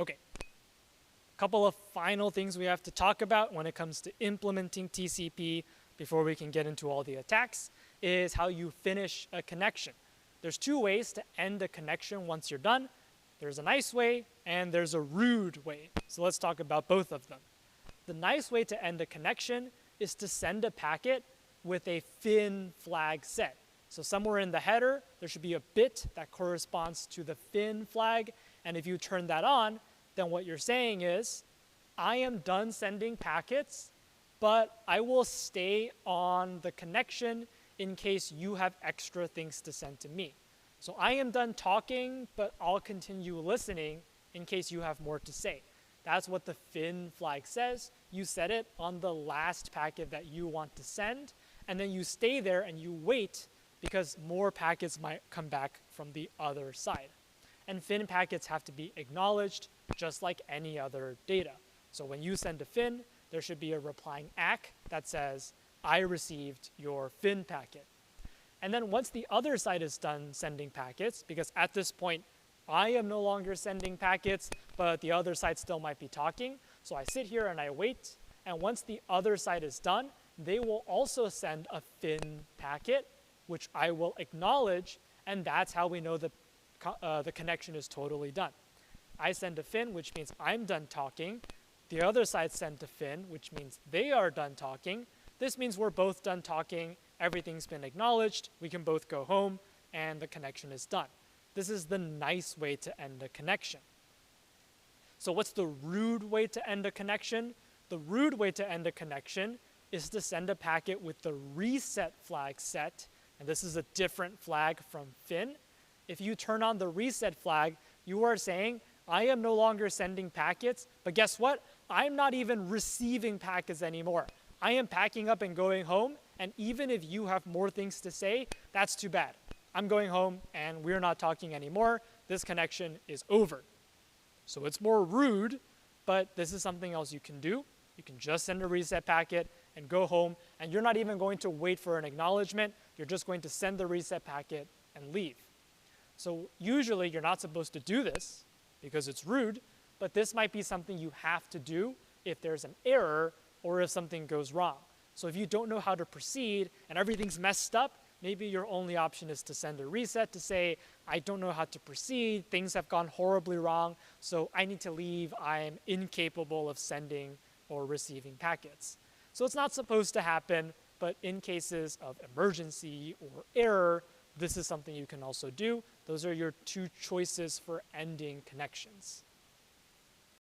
Okay, a couple of final things we have to talk about when it comes to implementing TCP before we can get into all the attacks is how you finish a connection. There's two ways to end a connection once you're done. There's a nice way and there's a rude way. So let's talk about both of them. The nice way to end a connection is to send a packet with a fin flag set. So somewhere in the header, there should be a bit that corresponds to the fin flag. And if you turn that on, then what you're saying is, I am done sending packets, but I will stay on the connection in case you have extra things to send to me. So I am done talking, but I'll continue listening in case you have more to say. That's what the fin flag says. You set it on the last packet that you want to send, and then you stay there and you wait because more packets might come back from the other side. And fin packets have to be acknowledged just like any other data. So when you send a fin, there should be a replying ACK that says, I received your fin packet. And then once the other side is done sending packets, because at this point, I am no longer sending packets, but the other side still might be talking. So I sit here and I wait. And once the other side is done, they will also send a fin packet, which I will acknowledge. And that's how we know the connection is totally done. I send a fin, which means I'm done talking. The other side sent a fin, which means they are done talking. This means we're both done talking. Everything's been acknowledged. We can both go home, and the connection is done. This is the nice way to end a connection. So what's the rude way to end a connection? The rude way to end a connection is to send a packet with the reset flag set. And this is a different flag from fin. If you turn on the reset flag, you are saying, I am no longer sending packets, but guess what? I'm not even receiving packets anymore. I am packing up and going home, and even if you have more things to say, that's too bad. I'm going home, and we're not talking anymore. This connection is over. So it's more rude, but this is something else you can do. You can just send a reset packet and go home, and you're not even going to wait for an acknowledgement. You're just going to send the reset packet and leave. So usually you're not supposed to do this because it's rude, but this might be something you have to do if there's an error or if something goes wrong. So if you don't know how to proceed and everything's messed up, maybe your only option is to send a reset to say, I don't know how to proceed, things have gone horribly wrong, so I need to leave, I'm incapable of sending or receiving packets. So it's not supposed to happen, but in cases of emergency or error, this is something you can also do. Those are your two choices for ending connections.